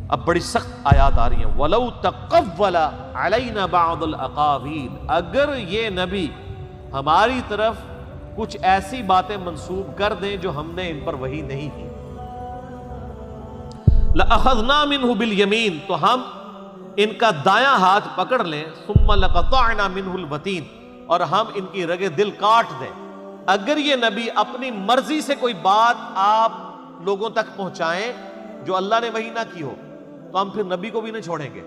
اب بڑی سخت آیات آ رہی ہیں، وَلَوْ تَقَوَّلَ عَلَيْنَا بَعْضَ الْأَقَاوِيلِ، اگر یہ نبی ہماری طرف کچھ ایسی باتیں منسوب کر دیں جو ہم نے ان پر وحی نہیں کی، لَأَخَذْنَا مِنْهُ بِالْيَمِينِ، تو ہم ان کا دایاں ہاتھ پکڑ لیں، ثُمَّ لَقَطَعْنَا مِنْهُ الْوَتِينَ، اور ہم ان کی رگے دل کاٹ دیں۔ اگر یہ نبی اپنی مرضی سے کوئی بات آپ لوگوں تک پہنچائیں جو اللہ نے وحی نہ کی ہو، تو ہم پھر نبی کو بھی نہیں چھوڑیں گے،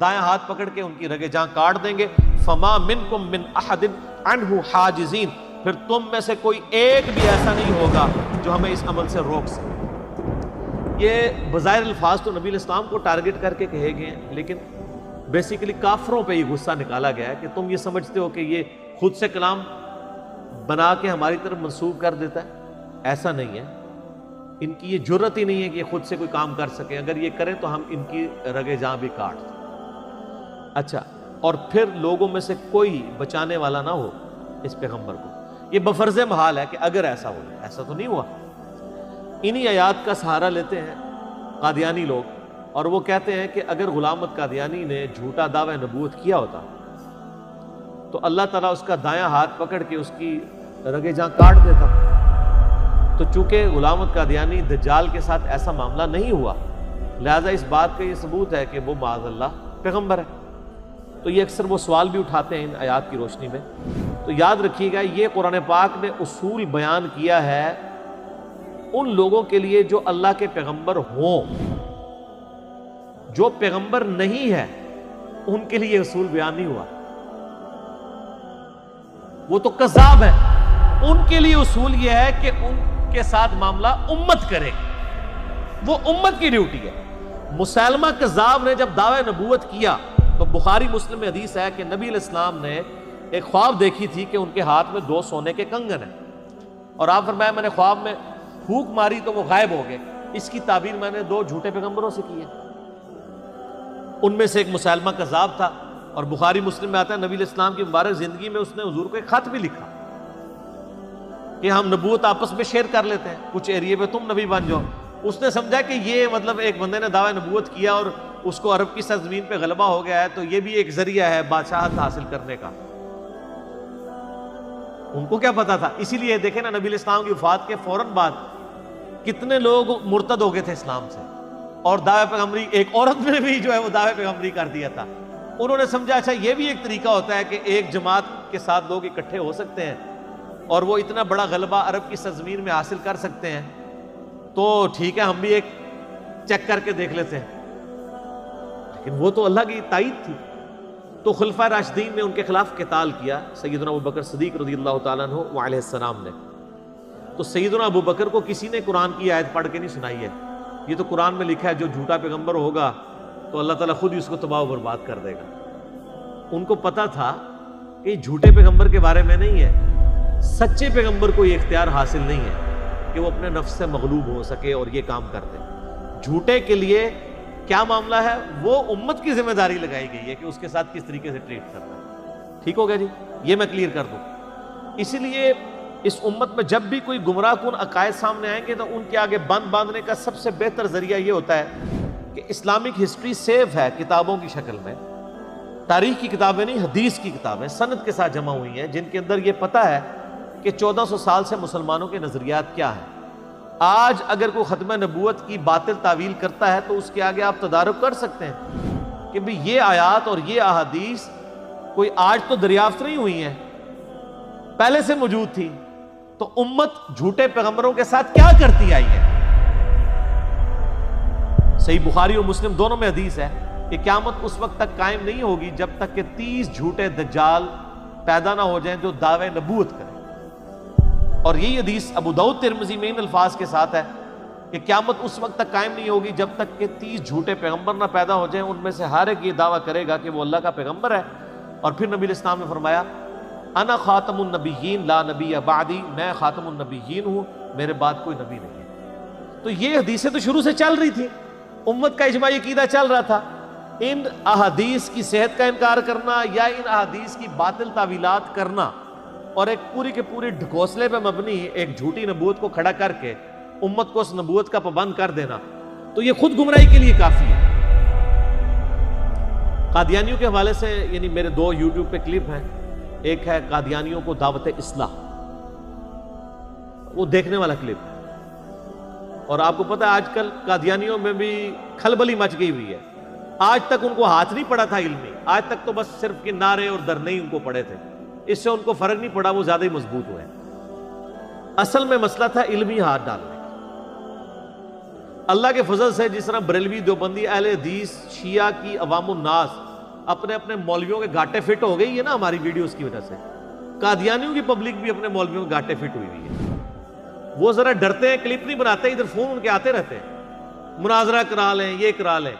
دائیں ہاتھ پکڑ کے ان کی رگے جہاں کاٹ دیں گے۔ فَمَا مِنْكُمْ مِنْ أَحَدٍ عَنْهُ حَاجِزِينَ، پھر تم میں سے کوئی ایک بھی ایسا نہیں ہوگا جو ہمیں اس عمل سے روک سکے۔ یہ بظاہر الفاظ تو نبی علیہ السلام کو ٹارگٹ کر کے کہے گئے ہیں، لیکن بیسیکلی کافروں پہ یہ غصہ نکالا گیا ہے کہ تم یہ سمجھتے ہو کہ یہ خود سے کلام بنا کے ہماری طرف منسوب کر دیتا ہے، ایسا نہیں ہے، ان کی یہ جرت ہی نہیں ہے کہ یہ خود سے کوئی کام کر سکیں، اگر یہ کریں تو ہم ان کی رگے جہاں بھی کاٹ دیں۔ اچھا، اور پھر لوگوں میں سے کوئی بچانے والا نہ ہو اس پیغمبر کو، یہ بفرض محال ہے کہ اگر ایسا ہو، ایسا تو نہیں ہوا۔ انہی آیات کا سہارا لیتے ہیں قادیانی لوگ، اور وہ کہتے ہیں کہ اگر غلام احمد قادیانی نے جھوٹا دعوی نبوت کیا ہوتا تو اللہ تعالیٰ اس کا دایاں ہاتھ پکڑ کے اس کی رگے جہاں کاٹ دیتا، تو چونکہ غلام احمد قادیانی دجال کے ساتھ ایسا معاملہ نہیں ہوا، لہذا اس بات کا یہ ثبوت ہے کہ وہ معاذ اللہ پیغمبر ہے۔ تو یہ اکثر وہ سوال بھی اٹھاتے ہیں ان آیات کی روشنی میں۔ تو یاد رکھیے گا، یہ قرآن پاک نے اصول بیان کیا ہے ان لوگوں کے لیے جو اللہ کے پیغمبر ہوں، جو پیغمبر نہیں ہے ان کے لیے اصول بیان نہیں ہوا، وہ تو کذاب ہے، ان کے لیے اصول یہ ہے کہ ان کے ساتھ معاملہ امت کرے، وہ امت کی ڈیوٹی ہے۔ مسیلمہ کذاب نے جب دعوی نبوت کیا تو بخاری مسلم میں حدیث ہے کہ نبی علیہ السلام نے ایک خواب دیکھی تھی کہ ان کے ہاتھ میں 2 سونے کے کنگن ہیں، اور آپ فرمایا میں نے خواب میں پھونک ماری تو وہ غائب ہو گئے۔ اس کی تعبیر میں نے 2 جھوٹے پیغمبروں سے کی ہے، ان میں سے ایک مسیلمہ کذاب تھا، اور بخاری مسلم میں آتا ہے نبی علیہ السلام کی مبارک زندگی میں اس نے حضور کو ایک خط بھی لکھا کہ ہم نبوت آپس میں شیئر کر لیتے ہیں، کچھ ایریے پہ تم نبی بن جاؤ۔ اس نے سمجھا کہ یہ مطلب ایک بندے نے دعوی نبوت کیا اور اس کو عرب کی سرزمین پہ غلبہ ہو گیا ہے، تو یہ بھی ایک ذریعہ ہے بادشاہت حاصل کرنے کا۔ ان کو کیا پتا تھا؟ اسی لیے دیکھیں نا، نبی علیہ السلام کی وفات کے فوراً بعد کتنے لوگ مرتد ہو گئے تھے اسلام سے، اور دعوی پیغمبری، ایک عورت نے بھی جو ہے وہ دعوی پیغمبری کر دیا تھا۔ انہوں نے سمجھا اچھا یہ بھی ایک طریقہ ہوتا ہے کہ ایک جماعت کے ساتھ لوگ اکٹھے ہو سکتے ہیں اور وہ اتنا بڑا غلبہ عرب کی سرزمین میں حاصل کر سکتے ہیں، تو ٹھیک ہے ہم بھی ایک چیک کر کے دیکھ لیتے ہیں۔ لیکن وہ تو اللہ کی تائید تھی، تو خلفائے راشدین نے ان کے خلاف قتال کیا، سیدنا ابوبکر صدیق رضی اللہ تعالیٰ عنہ علیہ السلام نے۔ تو سیدنا ابوبکر کو کسی نے قرآن کی آیت پڑھ کے نہیں سنائی ہے، یہ تو قرآن میں لکھا ہے جو جھوٹا پیغمبر ہوگا تو اللہ تعالیٰ خود ہی اس کو تباہ و برباد کر دے گا۔ ان کو پتا تھا کہ یہ جھوٹے پیغمبر کے بارے میں نہیں ہے، سچے پیغمبر کو یہ اختیار حاصل نہیں ہے کہ وہ اپنے نفس سے مغلوب ہو سکے اور یہ کام کر دے۔ جھوٹے کے لیے کیا معاملہ ہے، وہ امت کی ذمہ داری لگائی گئی ہے کہ اس کے ساتھ کس طریقے سے ٹریٹ کرنا ہے۔ ٹھیک ہو گیا جی، یہ میں کلیئر کر دوں۔ اسی لیے اس امت میں جب بھی کوئی گمراہ کن عقائد سامنے آئیں گے تو ان کے آگے بند باندھنے کا سب سے بہتر ذریعہ یہ ہوتا ہے کہ اسلامک ہسٹری سیف ہے کتابوں کی شکل میں، تاریخ کی کتابیں نہیں، حدیث کی کتابیں سند کے ساتھ جمع ہوئی ہیں، جن کے اندر یہ پتہ ہے کہ 1400 سال سے مسلمانوں کے نظریات کیا ہیں۔ آج اگر کوئی ختم نبوت کی باطل تعویل کرتا ہے تو اس کے آگے آپ تدارک کر سکتے ہیں کہ بھی یہ آیات اور یہ احادیث کوئی آج تو دریافت نہیں ہوئی ہیں، پہلے سے موجود تھی، تو امت جھوٹے پیغمبروں کے ساتھ کیا کرتی آئی ہے۔ صحیح بخاری اور مسلم دونوں میں حدیث ہے کہ قیامت اس وقت تک قائم نہیں ہوگی جب تک کہ 30 جھوٹے دجال پیدا نہ ہو جائیں جو دعوے نبوت کریں، اور یہی حدیث ابو داؤد ترمذی میں ان الفاظ کے ساتھ ہے کہ قیامت اس وقت تک قائم نہیں ہوگی جب تک کہ 30 جھوٹے پیغمبر نہ پیدا ہو جائیں، ان میں سے ہر ایک یہ دعویٰ کرے گا کہ وہ اللہ کا پیغمبر ہے۔ اور پھر نبی علیہ السلام نے فرمایا انا خاتم النبیین لا نبی بعدی، میں خاتم النبیین ہوں، میرے بعد کوئی نبی نہیں ہے۔ تو یہ حدیثیں تو شروع سے چل رہی تھی، امت کا اجماعی عقیدہ چل رہا تھا۔ ان احادیث کی صحت کا انکار کرنا یا ان احادیث کی باطل تعویلات کرنا اور ایک پوری کے پوری ڈھکوسلے پہ مبنی ایک جھوٹی نبوت کو کھڑا کر کے امت کو اس نبوت کا پابند کر دینا، تو یہ خود گمراہی کے لیے کافی ہے۔ قادیانیوں کے حوالے سے یعنی میرے دو یوٹیوب پہ کلپ ہیں. ایک ہے قادیانیوں کو دعوت اصلاح، وہ دیکھنے والا کلپ ہے. اور آپ کو پتہ ہے آج کل قادیانیوں میں بھی کھلبلی مچ گئی ہوئی ہے. آج تک ان کو ہاتھ نہیں پڑا تھا علمی، آج تک تو بس صرف کہ نعرے اور درنے ہی ان کو پڑے تھے. اس سے ان کو فرق نہیں پڑا، وہ زیادہ ہی مضبوط ہوئے. اصل میں مسئلہ تھا علمی ہاتھ ڈالنے. اللہ کے فضل سے جس طرح بریلوی، دیوبندی، اہل حدیث، شیعہ کی عوام الناس اپنے اپنے مولویوں کے گھاٹے فٹ ہو گئی ہے نا ہماری ویڈیوز کی وجہ سے، قادیانیوں کی پبلک بھی اپنے مولویوں کے گھاٹے فٹ ہوئی ہوئی ہے. وہ ذرا ڈرتے ہیں، کلپ نہیں بناتے، ادھر فون ان کے آتے رہتے ہیں، مناظرہ کرا لیں، یہ کرا لیں.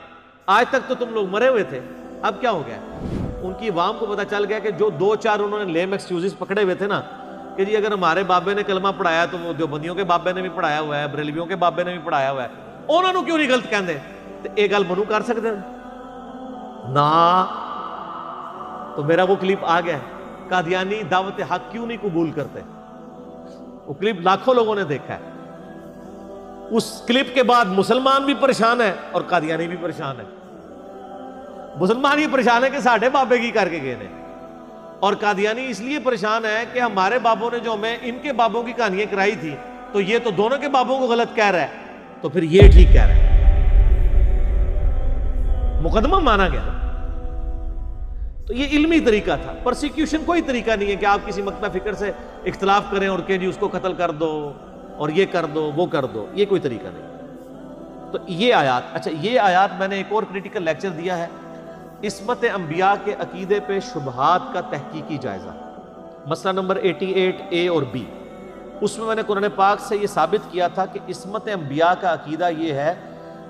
آج تک تو تم لوگ مرے ہوئے تھے، اب کیا ہو گیا؟ ان کی عوام کو پتہ چل گیا کہ جو دو چار انہوں نے لیم ایکسکیوزز پکڑے ہوئے تھے نا کہ جی اگر ہمارے بابے نے کلمہ پڑھایا تو وہ دیوبندیوں کے بابے نے بھی پڑھایا ہوا ہے، بریلویوں کے بابے نے بھی پڑھایا ہوا ہے، انہوں نے کیوں نہیں غلط کہندے؟ تو ایک گل منو کر سکتے ہیں نا. تو میرا وہ کلپ آ گیا ہے، قادیانی دعوت حق کیوں نہیں قبول کرتے. وہ کلپ لاکھوں لوگوں نے دیکھا ہے. اس کلپ کے بعد مسلمان بھی پریشان ہے اور قادیانی بھی پریشان ہے. مسلمان یہ پریشان ہے کہ ساڑھے بابے کی کر کے گئے نے، اور قادیانی اس لیے پریشان ہے کہ ہمارے بابوں نے جو ہمیں ان کے بابوں کی کہانیاں کرائی تھی تو یہ تو دونوں کے بابوں کو غلط کہہ رہا ہے، تو پھر یہ ٹھیک کہہ رہا ہے. مقدمہ مانا گیا. تو یہ علمی طریقہ تھا. پرسیکیوشن کوئی طریقہ نہیں ہے کہ آپ کسی مقطع فکر سے اختلاف کریں اور کہ جی اس کو قتل کر دو اور یہ کر دو وہ کر دو، یہ کوئی طریقہ نہیں. تو یہ آیات، اچھا یہ آیات میں نے ایک اور کریٹیکل لیکچر دیا ہے، عصمت انبیاء کے عقیدے پہ شبہات کا تحقیقی جائزہ، مسئلہ نمبر 88A اور B. اس میں نے قرآن پاک سے یہ ثابت کیا تھا کہ عصمت انبیاء کا عقیدہ یہ ہے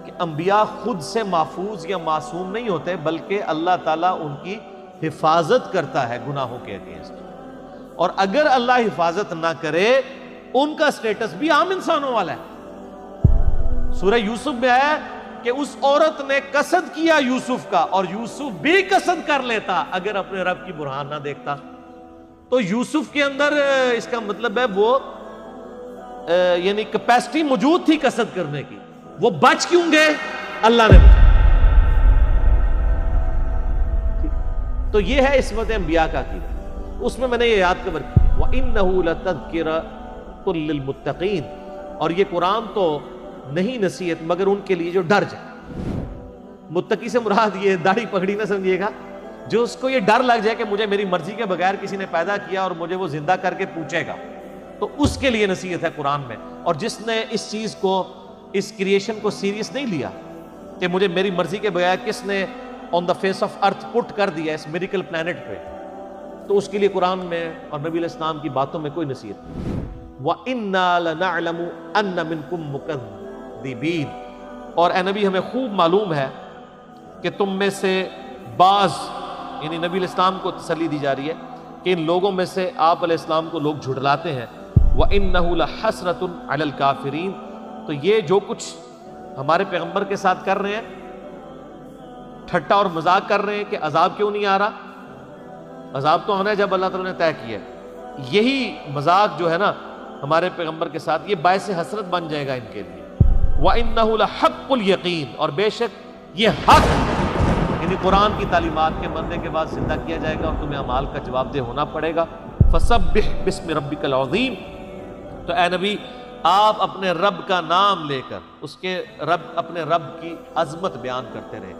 کہ انبیاء خود سے محفوظ یا معصوم نہیں ہوتے، بلکہ اللہ تعالیٰ ان کی حفاظت کرتا ہے گناہوں کے اگینسٹ. اور اگر اللہ حفاظت نہ کرے ان کا سٹیٹس بھی عام انسانوں والا ہے. سورہ یوسف میں آیا کہ اس عورت نے قصد کیا یوسف کا، اور یوسف بھی قصد کر لیتا اگر اپنے رب کی برہان نہ دیکھتا. تو یوسف کے اندر اس کا مطلب ہے وہ یعنی کیپیسٹی موجود تھی قصد کرنے کی، وہ بچ کیوں گئے؟ اللہ نے بچا. تو یہ ہے عصمت انبیاء کا عقیدہ. اس میں نے یہ یاد کور کی وَإِنَّهُ لَتَذْكِرَةٌ لِّلْمُتَّقِينَ، اور یہ قرآن تو نہیں نصیحت مگر ان کے لیے جو ڈر جائے. متقی سے مراد یہ داڑھی پگڑی نہ سمجھیے گا، جو اس کو یہ ڈر لگ جائے کہ مجھے میری مرضی کے بغیر کسی نے پیدا کیا اور مجھے وہ زندہ کر کے پوچھے گا، تو اس کے لیے نصیحت ہے قرآن میں. اور جس نے اس چیز کو، اس کریشن کو سیریس نہیں لیا کہ مجھے میری مرضی کے بغیر کس نے آن دا فیس آف ارتھ پٹ کر دیا اس میریکل پلانٹ پہ، تو اس کے لیے قرآن میں اور نبی علیہ السلام کی باتوں میں کوئی نصیحت نہیں. وَإِنَّا لَنَعْلَمُ أَنَّ مِنْكُمْ مُكَذِّبِينَ، اور اے نبی ہمیں خوب معلوم ہے کہ تم میں سے بعض، یعنی نبی علیہ السلام کو تسلی دی جا رہی ہے کہ ان لوگوں میں سے آپ علیہ السلام کو لوگ جھٹلاتے ہیں. وَإِنَّهُ لَحَسْرَةٌ عَلَى الْكَافِرِينَ، تو یہ جو کچھ ہمارے پیغمبر کے ساتھ کر رہے ہیں، ٹھٹا اور مذاق کر رہے ہیں کہ عذاب کیوں نہیں آ رہا، عذاب تو آنا ہے جب اللہ تعالیٰ نے طے کیا ہے. یہی مذاق جو ہے نا ہمارے پیغمبر کے ساتھ، یہ باعث حسرت بن جائے گا ان کے لیے. وَإِنَّهُ لَحَقُّ الْيَقِينِ، اور بے شک یہ حق، یعنی قرآن کی تعلیمات کے مرنے کے بعد زندہ کیا جائے گا اور تمہیں اعمال کا جواب دہ ہونا پڑے گا. فَسَبِّحْ بِاسْمِ رَبِّكَ الْعَظِيمِ، تو اے نبی آپ اپنے رب کا نام لے کر اس کے رب، اپنے رب کی عظمت بیان کرتے رہے.